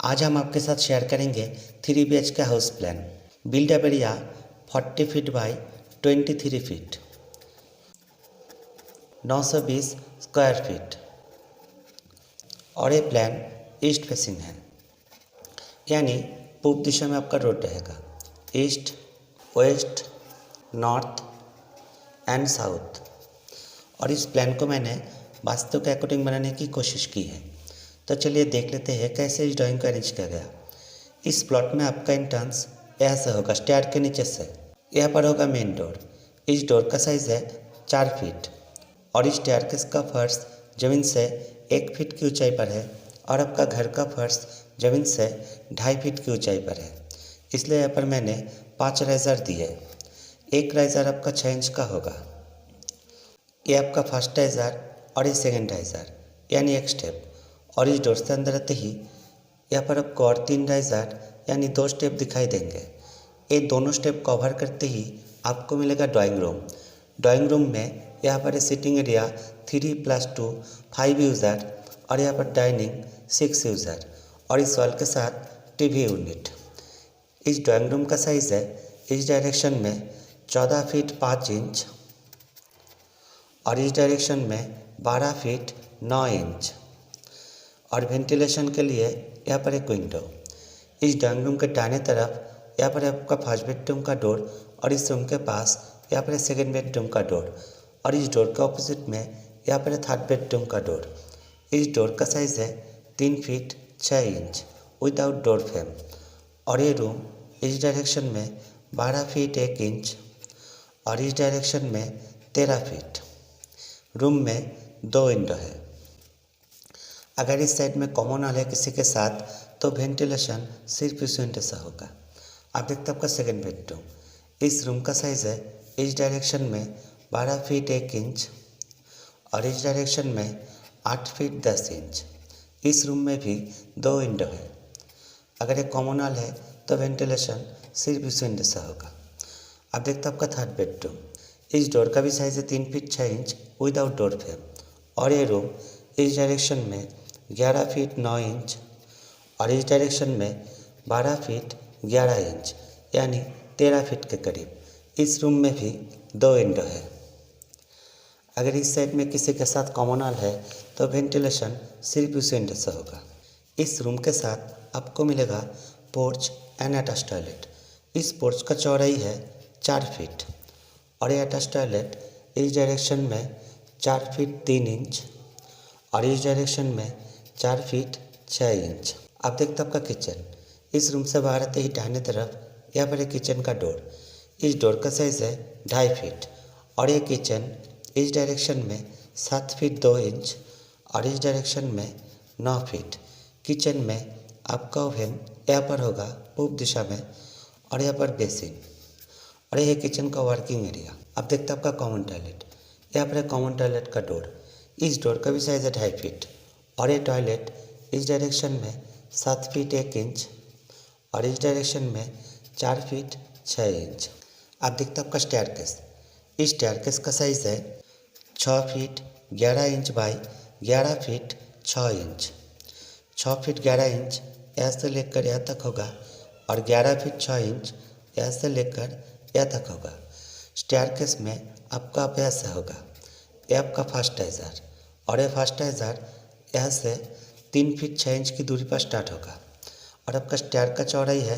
आज हम आपके साथ शेयर करेंगे 3 BHK house plan. Build up area 40 feet by 23 feet, 920 square feet और ये प्लान ईस्ट फेसिंग है, यानी पूर्व दिशा में आपका रोड रहेगा। East, west, north and south. और इस प्लान को मैंने वास्तु के अकॉर्डिंग बनाने की कोशिश की है। तो चलिए देख लेते हैं कैसे इस ड्राइंग को अरेंज किया गया। इस प्लॉट में आपका एंट्रेंस ऐसे होगा, स्टेयर के नीचे से। यहाँ पर होगा मेन डोर। इस डोर का साइज़ है 4 फीट और इस स्टेयरकेस का फर्श ज़मीन से 1 फीट की ऊंचाई पर है और आपका घर का फर्श ज़मीन से 2.5 फीट की ऊंचाई पर है। इसलिए यहाँ पर मैंने 5 राइज़र दिए। एक राइज़र आपका 6 इंच का होगा। ये आपका फर्स्ट राइज़र और ये सेकेंड राइज़र, यानी एक स्टेप। और इस डोर से अंदर आते ही यहाँ पर आपको और 3 राइज़र यानी 2 स्टेप दिखाई देंगे। ये दोनों स्टेप कवर करते ही आपको मिलेगा ड्राइंग रूम। ड्राइंग रूम में यहाँ पर सिटिंग एरिया 3+2 5 यूज़र और यहाँ पर डाइनिंग 6 यूज़र और इस वॉल के साथ टीवी यूनिट। इस ड्राइंग रूम का साइज़ है इस डायरेक्शन में 14 फीट 5 इंच और इस डायरेक्शन में 12 फीट 9 इंच। और वेंटिलेशन के लिए यहाँ पर एक विंडो। इस ड्राइंग रूम के दाहिने तरफ यहाँ पर आपका फर्स्ट बेडरूम का डोर और इस रूम के पास यहाँ पर सेकेंड बेडरूम का डोर और इस डोर के ऑपोजिट में यहाँ पर थर्ड बेडरूम का डोर। इस डोर का साइज़ है 3 feet 6 inch without door frame और ये रूम इस डायरेक्शन में 12 फीट 1 इंच और इस डायरेक्शन में 13 फीट। रूम में 2 विंडो है। अगर इस साइड में कॉमन हॉल है किसी के साथ तो वेंटिलेशन सिर्फ इस विंडो से होगा। आप देखते हैं आपका सेकेंड बेडरूम। इस रूम का साइज़ है इस डायरेक्शन में 12 फीट 1 इंच और इस डायरेक्शन में 8 फीट 10 इंच। इस रूम में भी 2 विंडो है। अगर एक कॉमन हॉल है तो वेंटिलेशन सिर्फ इस विंडो से होगा। आप देखते हैं आपका थर्ड बेडरूम। इस डोर का भी साइज़ है 3 feet 6 inch without door frame और ये रूम इस डायरेक्शन में 11 फीट 9 इंच और इस डायरेक्शन में 12 फीट 11 इंच यानी 13 फीट के करीब। इस रूम में भी 2 विंडो है। अगर इस साइड में किसी के साथ कॉमन हॉल है तो वेंटिलेशन सिर्फ उस विंडो से होगा। इस रूम के साथ आपको मिलेगा पोर्च एंड अटैच टॉयलेट। इस पोर्च का चौड़ाई है 4 फीट और ये अटैच टॉयलेट इस डायरेक्शन में 4 फीट 3 इंच और इस डायरेक्शन में 4 फीट 6 इंच। आप देखते हैं आपका किचन। इस रूम से बाहर आते ही दाहिने तरफ यहाँ पर एक किचन का डोर। इस डोर का साइज़ है 2.5 फीट और ये किचन इस डायरेक्शन में 7 फीट 2 इंच और इस डायरेक्शन में 9 फीट। किचन में आपका ओवन यहाँ पर होगा पूर्व दिशा में और यहाँ पर बेसिन और यह किचन का वर्किंग एरिया। आप देखते हैं आपका कॉमन टॉयलेट। यहाँ पर है कॉमन टॉयलेट का डोर। इस डोर का भी साइज़ है 2.5 फीट और ये टॉयलेट इस डायरेक्शन में 7 फीट 1 इंच और इस डायरेक्शन में 4 फीट 6 इंच। आप देखते हैं आपका स्टेयरकेस। इस स्टेयरकेस का साइज़ है 6 feet 11 inch by 11 feet 6 inch. 6 feet 11 inch यहाँ से लेकर यहाँ तक होगा और 11 फीट 6 इंच यहाँ से लेकर यहाँ तक होगा। स्टेयरकेस में आपका अभ्यास होगा। ये आपका फर्स्ट राइज़र और ये फर्स्ट राइज़र यहाँ से 3 फीट 6 इंच की दूरी पर स्टार्ट होगा और आपका स्टेयर का चौड़ाई है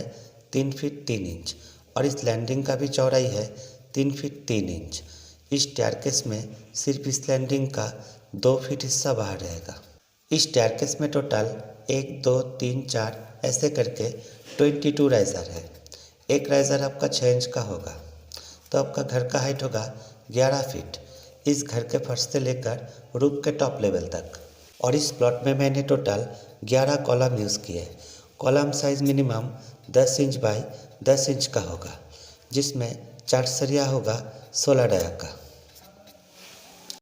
3 फीट 3 इंच और इस लैंडिंग का भी चौड़ाई है 3 फीट 3 इंच। इस स्टेयरकेस में सिर्फ इस लैंडिंग का 2 फीट हिस्सा बाहर रहेगा। इस स्टेयरकेस में टोटल 1 2 3 4 ऐसे करके 22 राइज़र है। एक राइज़र आपका 6 इंच का होगा तो आपका घर का हाइट होगा 11 फीट इस घर के फर्श से लेकर रूफ के टॉप लेवल तक। और इस प्लॉट में मैंने टोटल 11 कॉलम यूज़ किए। Column size minimum 10 inch by 10 inch का होगा, जिसमें 4 सरिया होगा 16 डाया का।